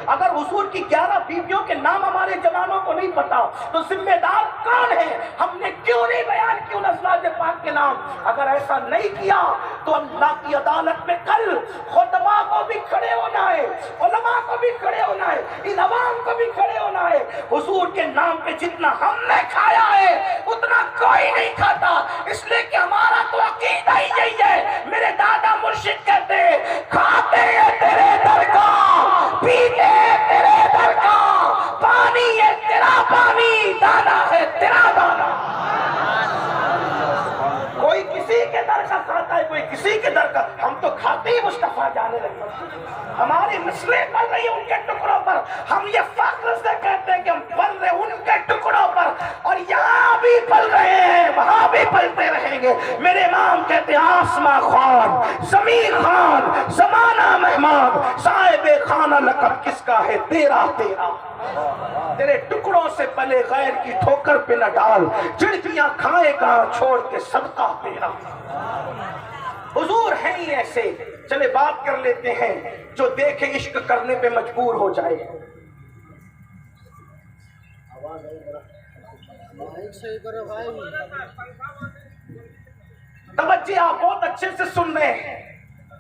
اگر حضور کی 11 بیویوں کے نام ہمارے جوانوں کو نہیں پتا تو ذمہ دار کون ہے؟ ہم نے کیوں نہیں بیان کیوں ازواج پاک کے نام؟ اگر ایسا نہیں کیا تو اللہ کی عدالت میں کل خطبہ کو بھی کھڑے ہونا ہے، علماء کو بھی کھڑے ہونا ہے، ان عوام کو بھی کھڑے ہونا ہے۔ حضور کے نام پہ جتنا ہم نے کھایا ہے اتنا کوئی نہیں کھاتا، اس لیے کہ ہمارا تو عقیدہ ہی یہی ہے۔ میرے دادا مرشد کہتے ہیں کھاتے ہیں تیرے در کا، پیتے ہیں تیرے در کا، پانی ہے تیرا پانی، دانا ہے تیرا دانا۔ کوئی کسی کے در کا کھاتا ہے، کوئی کسی کے در کا، ہم تو کھاتے ہی مصطفیٰ جانے لگے۔ ہماری نسلیں پل رہی ہیں ان کے ٹکڑوں پر، ہم یہ فخر سے کہتے ہیں کہ ہم پل رہے ہیں ان کے ٹکڑوں پر، اور یہاں بھی پل رہے ہیں وہاں بھی پلتے رہیں گے۔ میرے امام کہتے ہیں آسماں خوان، زمین خان، زمانہ مہمان، صاحب خانہ لقب کس کا ہے؟ تیرا تیرا۔ تیرے ٹکڑوں سے پلے غیر کی ٹھوکر پہ نہ ڈال، چڑکیاں کھائے کہاں چھوڑ کے صدقہ تیرا۔ حضور ہیں ہی ایسے۔ چلے بات کر لیتے ہیں جو دیکھے عشق کرنے پہ مجبور ہو جائے۔ توجہ آپ بہت اچھے سے سن رہے ہیں،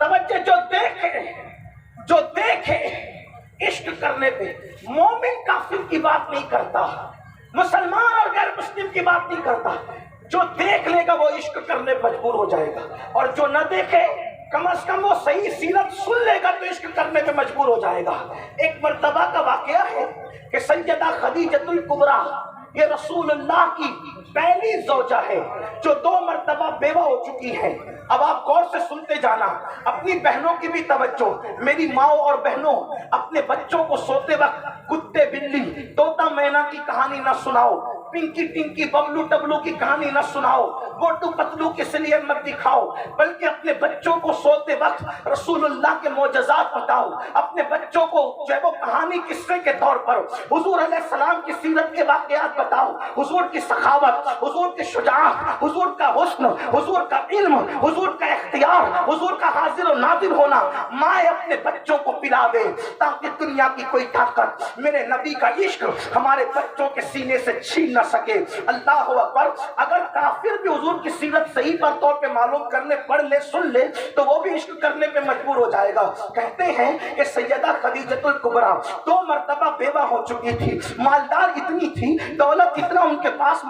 توجہ۔ جو دیکھے عشق کرنے پہ، مومن کافر کی بات نہیں کرتا، مسلمان اور غیر مسلم کی بات نہیں کرتا، جو دیکھ لے گا وہ عشق کرنے پہ مجبور ہو جائے گا، اور جو نہ دیکھے کم از کم وہ صحیح سیرت سن لے گا تو عشق کرنے پہ مجبور ہو جائے گا۔ ایک مرتبہ کا واقعہ ہے کہ سیدہ خدیجۃ الکبریٰ، یہ رسول اللہ کی پہلی زوجہ ہے جو 2 مرتبہ بیوہ ہو چکی ہے۔ اب آپ غور سے سنتے جانا، اپنی بہنوں کی بھی توجہ۔ میری ماں اور بہنوں، اپنے بچوں کو سوتے وقت کتے بلی طوطا مینا کی کہانی نہ سناؤ، پنکی ٹنکی ببلو ٹبلو کی کہانی نہ سناؤ، موٹو پتلو کی سیریل مت دکھاؤ، بلکہ اپنے بچوں کو سوتے وقت رسول اللہ کے معجزات بتاؤ۔ اپنے بچوں کو جو ہے وہ کہانی قصے کے طور پر حضور علیہ السلام کی سیرت کے واقعات بتاؤ، حضور کی سخاوت، حضور کی شجاعت، حضور کا حسن، حضور کا علم، حضور کا اختیار، حضور کا حاضر و ناظر ہونا مائیں اپنے بچوں کو پلا دے تاکہ دنیا کی کوئی طاقت میرے نبی کا عشق ہمارے بچوں کے سینے سے چھین نہ سکے۔ اللہ اکبر۔ اگر کافر بھی حضور کی سیرت صحیح طور پہ معلوم کرنے پڑھ لے سن لے تو وہ بھی عشق کرنے پہ مجبور ہو جائے گا۔ کہتے ہیں کہ سیدہ خدیجۃ الکبریٰ 2 مرتبہ بیوہ ہو چکی تھی، مالدار اتنی تھی، دولت اتنا ان کے پاس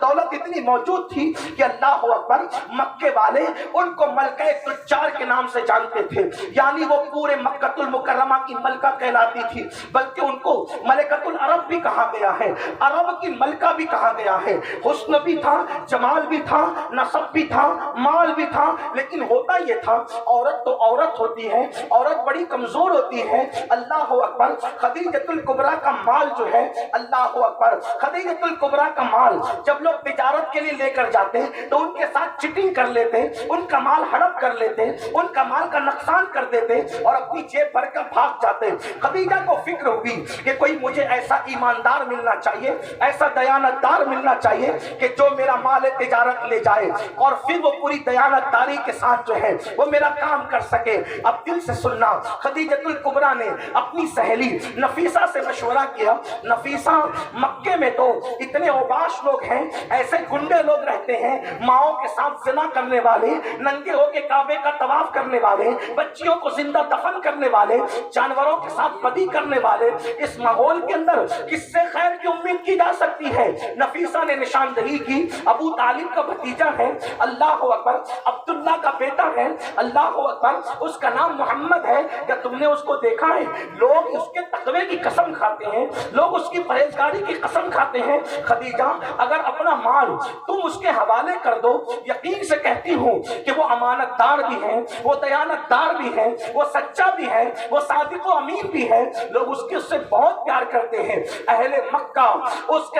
دولت اتنی موجود تھی کہ اللہ اکبر، مکے والے ان کو ملکہ تجار کے نام سے جانتے تھے، یعنی وہ پورے مکہ المکرمہ کی ملکہ کہلاتی تھی، بلکہ ان کو ملکۃ العرب بھی کہا گیا ہے، عرب کی ملکہ بھی کہا گیا ہے۔ حسن بھی تھا، جمال بھی تھا، نسب بھی تھا، مال بھی تھا، لیکن ہوتا یہ تھا عورت تو عورت ہوتی ہے، عورت بڑی کمزور ہوتی ہے۔ اللہ اکبر۔ خدیجۃ الکبریٰ کا مال جو ہے، اللہ اکبر، خدیجۃ الکبریٰ کا مال جب لوگ تجارت کے لیے لے کر جاتے ہیں تو ان کے ساتھ چٹنگ کر لیتے، ان کا مال ہڑپ کر لیتے، ان کا مال کا نقصان کر دیتے اور اپنی جیب بھر کر بھاگ جاتے۔ خدیجہ کو فکر ہوئی کہ کوئی مجھے ایسا ایماندار ملنا چاہیے، ایسا دیانت دار ملنا چاہیے کہ جو میرا مال تجارت لے جائے اور پھر وہ پوری دیانت داری کے ساتھ جو ہے وہ میرا کام کر سکے۔ اب دل سے سننا، خدیجۃ الکبریٰ نے اپنی سہیلی نفیسہ سے مشورہ کیا۔ نفیسہ، مکے میں تو اتنے اوباش لوگ ہیں، ایسے گنڈے لوگ رہتے ہیں، ماؤں کے ساتھ زنا کرنے والے، ننگے ہو کے کعبے کا طواف کرنے والے، بچیوں کو زندہ دفن کرنے والے، جانوروں کے ساتھ بدی کرنے والے، اس ماحول کے اندر کس سے خیر کی امید کی جا سکتی ہے؟ نفیسہ نے نشاندہی کی، ابو طالب کا بھتیجا ہے، اللہ اکبر، عبداللہ کا بیٹا ہے، اللہ اکبر، اس کا نام محمد ہے، کیا تم نے اس کو دیکھا ہے؟ لوگ اس کے تقوی کی قسم کھاتے ہیں، لوگ اس کی پرہیزگاری کی قسم کھاتے ہیں۔ خدیجہ، اگر اپنا مال تم اس کے حوالے کر دو، یقین سے کہتی ہوں کہ وہ امانت دار بھی ہیں، وہ دیانت دار بھی ہیں، وہ سچا بھی ہے، وہ صادق و امین بھی ہے، لوگ اس سے بہت پیار کرتے ہیں۔ اہل مکہ اس کے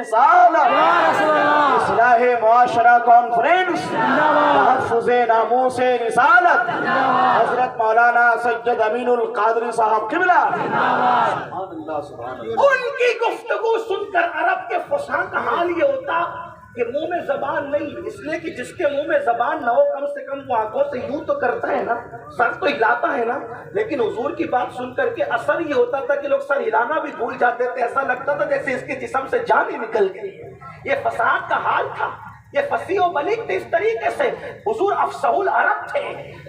رسالت، اصلاح معاشرہ کانفرنس، تحفظ ناموس رسالت، حضرت مولانا سید امین القادری صاحب قبلہ. ان کی گفتگو سن کر عرب کے فصحا کا حال یہ ہوتا کہ منہ میں زبان نہیں، اس لیے کہ جس کے منہ میں زبان نہ ہو کم سے کم وہ آنکھوں سے یوں تو کرتا ہے نا، سر تو ہلاتا ہے نا. لیکن حضور کی بات سن کر کے اثر یہ ہوتا تھا کہ لوگ سر ہلانا بھی بھول جاتے تھے، ایسا لگتا تھا جیسے اس کے جسم سے جان ہی نکل گئی. یہ فساد کا حال تھا، یہ فصیح و بلیغ تھے. اس طریقے سے حضور افصح العرب تھے،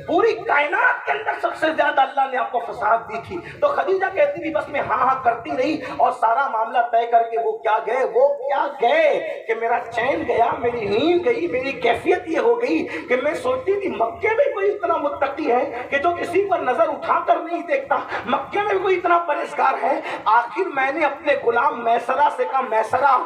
پوری کائنات کے اندر سب سے زیادہ اللہ نے آپ کو فساد دی تھی. تو خدیجہ کہتی تھی بس میں ہاں ہاں کرتی رہی اور سارا معاملہ طے کر کے وہ کیا گئے کہ میرا چین گیا، میری نیند گئی، میری کیفیت یہ ہو گئی کہ میں سوچتی تھی مکے میں کوئی اتنا متقی ہے کہ جو کسی پر نظر اٹھا کر نہیں دیکھتا، مکے میں کوئی اتنا پرہیزگار ہے. آخر میں نے اپنے غلام میسرہ سے کہا میسرہ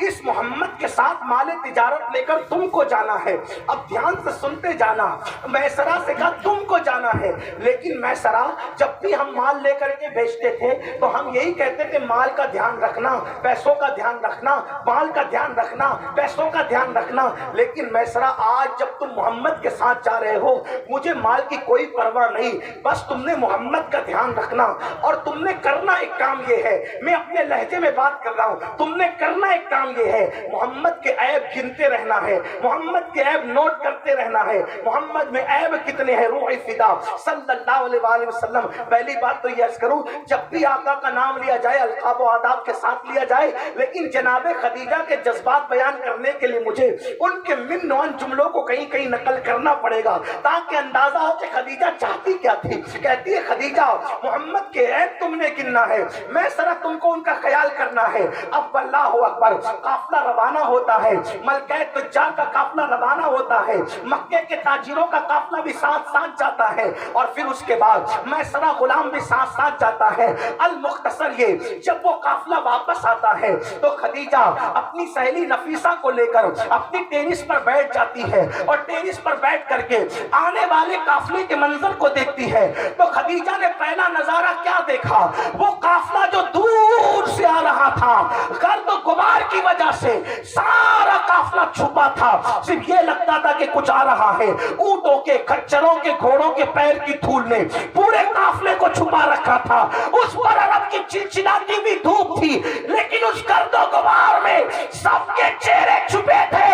اس محمد کے ساتھ مال تجارت لے کر تم کو جانا ہے. اب دھیان سے سنتے جانا. میسرہ سے کہا تم کو جانا ہے، لیکن میسرہ جب بھی ہم مال لے کر کے بیچتے تھے تو ہم یہی کہتے تھے مال کا دھیان رکھنا، پیسوں کا دھیان رکھنا، مال کا دھیان رکھنا، پیسوں کا دھیان رکھنا. لیکن میسرہ آج جب تم محمد کے ساتھ جا رہے ہو مجھے مال کی کوئی پرواہ نہیں، بس تم نے محمد کا دھیان رکھنا اور تم نے کرنا ایک کام یہ ہے، میں اپنے لہجے میں بات کر رہا ہوں، تم نے کرنا ایک کام یہ ہے محمد کے عیب گنتے رہنا ہے، محمد کے عیب نوٹ کرتے رہنا ہے. محمد میں عیب کتنے ہیں روح فدا صلی اللہ علیہ وآلہ وسلم. پہلی بات تو یہ عرض کروں جب بھی آقا کا نام لیا جائے القاب و آداب کے ساتھ لیا جائے، لیکن جناب خدیجہ کے جذبات بیان کرنے کے لیے مجھے ان کے من و ان جملوں کو کہیں کہیں نقل کرنا پڑے گا تاکہ اندازہ ہو کہ خدیجہ چاہتی کیا تھی. کہتی ہے خدیجہ محمد کے عیب تم نے گننا ہے، میں سرا تم کو ان کا خیال کرنا ہے. اب اللہ اکبر قافلہ روانہ ہوتا ہے، ملکہ تجار کا قافلہ روانہ ہوتا ہے، مکے کے تاجروں کا قافلہ بھی ساتھ ساتھ جاتا ہے اور پھر اس کے بعد میسرہ غلام بھی ساتھ ساتھ جاتا ہے. المختصر یہ جب وہ قافلہ واپس آتا ہے تو خدیجہ اپنی سہیلی نفیسہ کو لے کر اپنی ٹیرس پر بیٹھ جاتی ہے اور ٹیرس پر بیٹھ کر کے آنے والے قافلے کے منظر کو دیکھتی ہے. تو خدیجہ نے پہلا نظارہ کیا دیکھا، وہ قافلہ جو دور سے آ رہا تھا گرد و غبار کی وجہ سے سارا قافلہ چھپا تھا، صرف یہ لگتا تھا کہ کچھ آ رہا ہے. اونٹوں کے، کچروں کے، گھوڑوں کے پیر کی دھول نے پورے قافلے کو چھپا رکھا تھا. اس پر عرب کی چلچلاتی ہوئی دھوپ تھی، لیکن اس گرد و غبار میں سب کے چہرے چھپے تھے.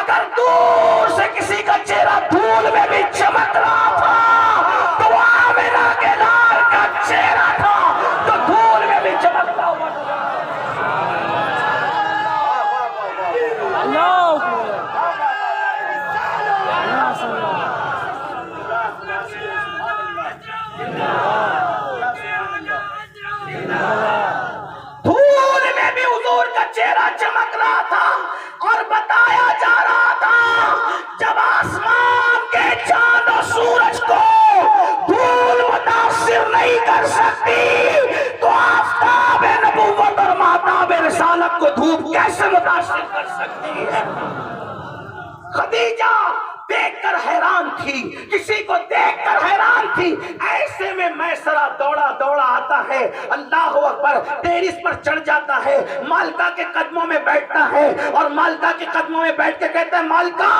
اگر دور سے کسی کا چہرہ دھول میں بھی چمک رہا تھا تو آمنہ کے لال کا چہرہ تھا تو دھول میں بھی چمکتا ہوا. دھول میں بھی حضور کا چہرہ چمک رہا تھا اور بتایا جا رہا تھا جب آسمان کے چاند و سورج کو دھول متاثر نہیں کر سکتی تو آفتاب نبوت اور مہتاب رسالت کو دھوپ کیسے متاثر کر سکتی ہے. خدیجہ دیکھ کر حیران تھی، کسی کو دیکھ کر حیران تھی. ایسے میں میسرہ دوڑا دوڑا آتا ہے، اللہ اکبر ٹیرس پر چڑھ جاتا ہے، مالکہ کے قدموں میں بیٹھتا ہے اور مالکہ کے قدموں میں بیٹھ کے کہتا ہے مالکہ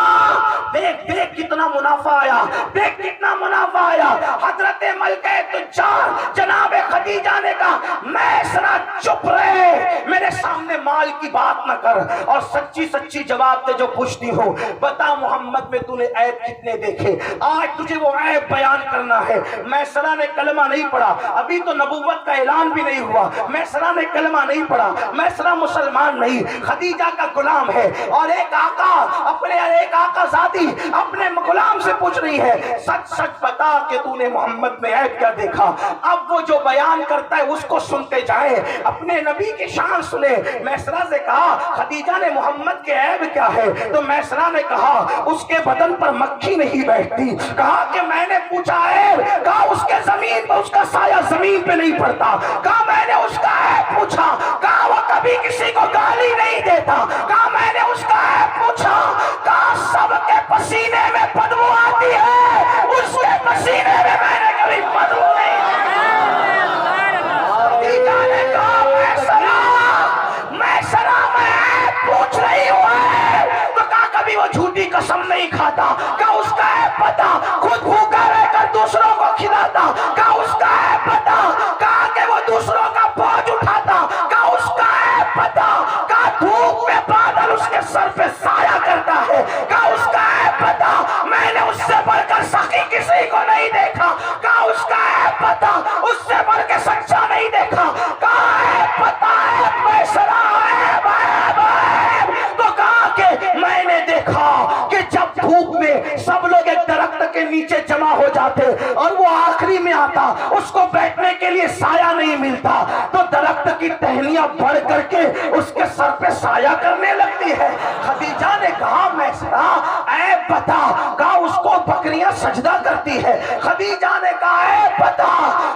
دیکھ دیکھ کتنا منافع آیا، دیکھ کتنا منافع آیا. حضرت ملکہ تجار جناب خدیجہ نے کہا میسرہ چپ رہے، میرے سامنے مال کی بات نہ کر اور سچی سچی جواب دے جو پوچھتی ہو. بتا محمد میں تو نے عیب کتنے دیکھے، آج تجھے وہ عیب بیان کرنا ہے. میسرہ نے کلمہ نہیں پڑھا، ابھی تو نبوت کا اعلان بھی نہیں ہوا. میسرہ نے کلمہ نہیں پڑھا، میسرہ مسلمان نہیں، خدیجہ کا غلام ہے اور ایک آقا ذاتی اپنے غلام سے پوچھ رہی ہے سچ سچ بتا کہ تو نے محمد میں عیب کیا دیکھا. اب وہ جو بیان کرتا ہے اس کو سنتے جائیں، اپنے نبی کی شان سنے. میسرہ سے کہا خدیجہ نے محمد کے عیب کیا ہے؟ تو میسرہ نے کہا اس کے بدن پر مکھی نہیں بیٹھتی. کہا کہ میں نے پوچھا عیب، کہا اس کے زمین پر اس کا سایہ زمین پہ نہیں پڑتا. کہا میں نے اس کا عیب پوچھا، کہا وہ کبھی کسی کو گالی نہیں دیتا. کہا میں نے اس کا عیب پوچھا، کہا سب کے پسینے میں بدبو آتی ہے، اس کے پسینے میں میں نے کبھی بدبو نہیں. خدیجہ نے کہا میں قسم نہیں کھاتا، کیا اس کا ہے پتا خود بھوکا رہ کر دوسروں کو کھلاتا، کیا اس کا ہے پتا کہا کہ وہ دوسروں کا بوجھ اٹھاتا، کیا اس کا ہے پتا کہا دھوپ میں بادل اس کے سر پہ سایہ کرتا ہے، کیا اس کا ہے پتا میں نے اس سے بڑھ کر سخی کسی کو نہیں دیکھا، کیا اس کا ہے پتا اس سے بڑھ کے سچا نہیں دیکھا، کہا ہے پتا ہے فیصلہ ہے تو کہا کہ میں نے دیکھا کہ جب دھوپ میں سب لوگ ایک درخت کے نیچے جمع ہو جاتے اور وہ آخری میں آتا، اس کو بیٹھنے کے لیے سایہ نہیں ملتا، تو درخت کی ٹہنیاں بڑھ کر کے اس کے سر پہ سایہ کرنے لگتی ہے۔ خدیجہ نے کہا میسرا اے بتا، کہا اس کو بکریاں سجدہ کرتی ہے، خدیجہ نے کہا اے بتا،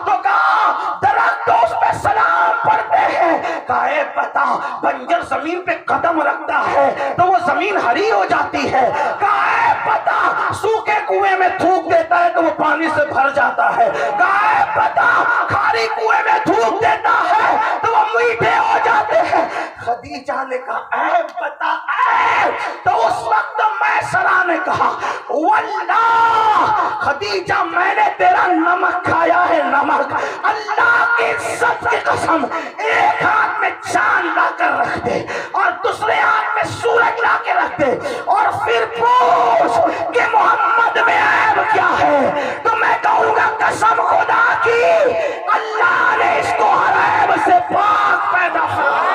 تو کہا درخت اس پہ سلام پڑھتے ہیں، کہا اے بتا بنجر زمین پہ قدم رکھتا ہے تو وہ زمین ہری ہو جاتی ہے، کہا اے بتا سوکھے کنویں میں تھوک دیتا ہے تو وہ پانی سے بھر جاتا ہے، کہا اے بتا کھاری کنویں میں تھوک دیتا ہے تو وہ میٹھے ہو جاتے ہیں۔ خدیجہ نے کہا اے بتا اے، تو اس وقت میسرہ نے کہا واللہ خدیجہ میں نے تیرا نمک کھایا ہے، نمک، اللہ کی عزت کی قسم، ایک ہاتھ میں چاند لا کر رکھ دے اور دوسرے ہاتھ میں سورج لا کے رکھ دے اور پھر پوچھ کہ محمد میں عیب کیا ہے، تو میں کہوں گا قسم خدا کی اللہ نے اس کو ہر عیب سے پاک پیدا فرمایا۔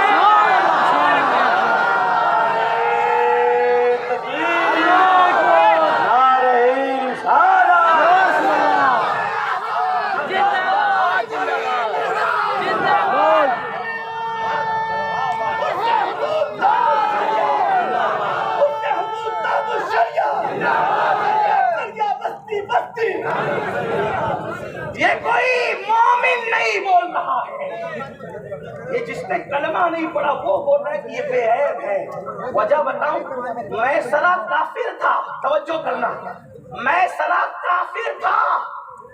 یہ کوئی مومن نہیں بول رہا ہے، یہ جس نے کلمہ نہیں پڑھا وہ بول رہا ہے کہ یہ بے عیب ہے۔ وجہ بتاؤں، میسرہ کافر تھا، توجہ کرنا، میسرہ کافر تھا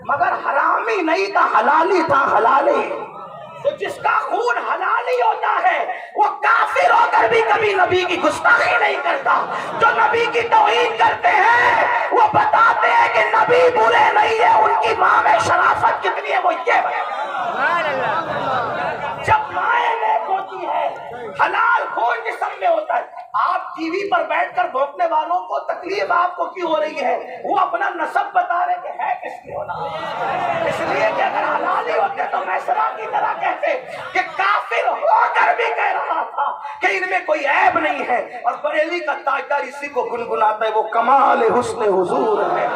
مگر حرامی نہیں تھا، حلالی تھا، حلالی۔ تو جس کا خون حلالی ہوتا ہے وہ کافر ہو کر بھی کبھی نبی کی گستاخی نہیں کرتا، جو نبی کی توہین کرتے ہیں وہ بتاتے ہیں کہ نبی برے نہیں ہے، ان کی ماں میں شرافت کتنی ہے وہ یہ ہے۔ جب مائیں نیک ہوتی ہے حلال خون جسم میں ہوتا ہے، آپ ٹی وی پر بیٹھ کر بھونکنے والوں کو تکلیف آپ کو کیوں ہو رہی ہے؟ وہ اپنا نسب بتا رہے کہ ہے کس کی ہونا، اس لیے کہ اگر حلال ہی ہوتے تو میسرہ کی طرح کہتے کہ کافر ہو کر بھی کہہ رہا تھا کہ ان میں کوئی عیب نہیں ہے، اور بریلی کا تاجدار اسی کو گنگناتا ہے، وہ کمال حسن حضور ہے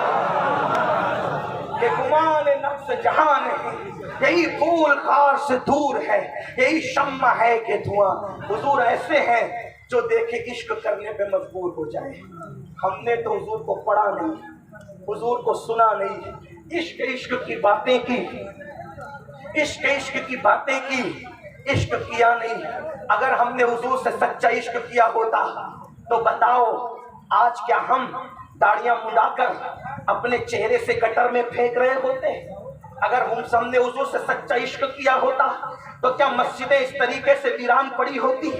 کہ گمان نفس جہان ہے، یہی پھول خار سے دور ہے، یہی شمع ہے کہ دھواں۔ حضور ایسے ہیں جو دیکھے عشق کرنے پہ مجبور ہو جائے۔ ہم نے تو حضور کو پڑھا نہیں، حضور کو سنا نہیں، عشق عشق کی باتیں کی، عشق عشق کی باتیں کی، عشق کیا نہیں۔ اگر ہم نے حضور سے سچا عشق کیا ہوتا تو بتاؤ آج کیا ہم داڑیاں مڈا کر اپنے چہرے سے گٹر میں پھینک رہے ہوتے؟ اگر ہم نے حضور سے سچا عشق کیا ہوتا تو کیا مسجدیں اس طریقے سے ویران پڑی ہوتی؟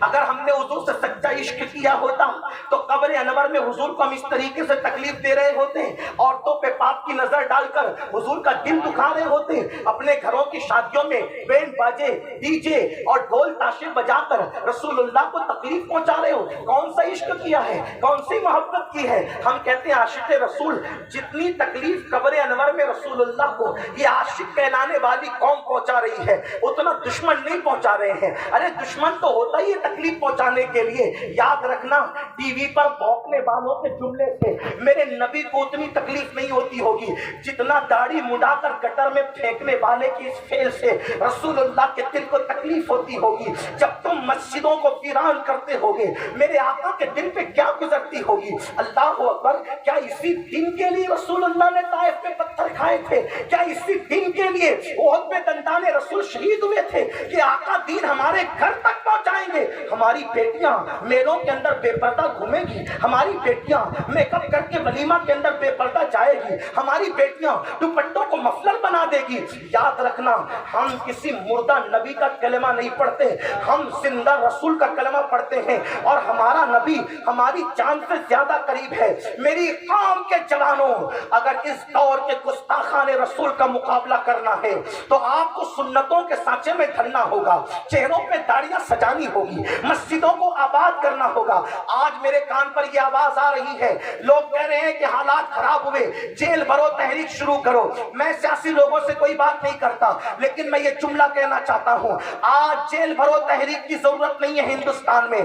اگر ہم نے حضور سے سچا عشق کیا ہوتا تو قبر انور میں حضور کو ہم اس طریقے سے تکلیف دے رہے ہوتے، عورتوں پہ پاپ کی نظر ڈال کر حضور کا دل دکھا رہے ہوتے، اپنے گھروں کی شادیوں میں بینڈ باجے ڈی جے اور ڈھول تاشے بجا کر رسول اللہ کو تکلیف پہنچا رہے ہو۔ کون سا عشق کیا ہے، کون سی محبت کی ہے؟ ہم کہتے ہیں عاشق رسول، جتنی تکلیف قبر انور میں رسول اللہ کو یہ عاشق کہلانے والی قوم پہنچا رہی ہے اتنا دشمن نہیں پہنچا رہے ہیں۔ ارے دشمن تو ہوتا ہی ہے تکلیف پہنچانے کے لیے۔ یاد رکھنا ٹی وی پر بھونکنے والوں کے جملے سے میرے نبی کو اتنی تکلیف نہیں ہوتی ہوگی جتنا داڑھی مڈا کر گٹر میں پھینکنے والے کی اس فعل سے رسول اللہ کے دل کو تکلیف ہوتی ہوگی۔ جب تم مسجدوں کو ویران کرتے ہوگے میرے آقا کے دل پہ کیا گزرتی ہوگی؟ اللہ اکبر! کیا اسی دن کے لیے رسول اللہ نے طائف میں پتھر کھائے تھے؟ کیا اسی دن کے لیے احد میں دندان رسول شہید ہوئے تھے کہ آقا دین ہمارے گھر تک پہنچائیں گے؟ ہماری بیٹیاں میلوں کے اندر بے پردہ گھومیں گی، ہماری بیٹیاں میک اپ کر کے ولیمہ کے اندر بے پردہ جائے گی، ہماری بیٹیاں دوپٹوں کو مفلر بنا دے گی۔ یاد رکھنا، ہم کسی مردہ نبی کا کلمہ نہیں پڑھتے، ہم زندہ رسول کا کلمہ پڑھتے ہیں، اور ہمارا نبی ہماری جان سے زیادہ قریب ہے۔ میری قوم کے جوانوں، اگر اس دور کے گستاخان رسول کا مقابلہ کرنا ہے تو آپ کو سنتوں کے سانچے میں ڈھلنا ہوگا، چہروں پہ داڑیاں سجانی ہوگی، مسجدوں کو آباد کرنا ہوگا۔ آج میرے کان پر یہ آواز آ رہی ہے، لوگ کہہ رہے ہیں کہ حالات خراب ہوئے، جیل بھرو، تحریک شروع کرو۔ میں سیاسی لوگوں سے کوئی بات نہیں کرتا، لیکن میں یہ جملہ کہنا چاہتا ہوں، آج جیل بھرو تحریک کی ضرورت نہیں ہے ہندوستان میں۔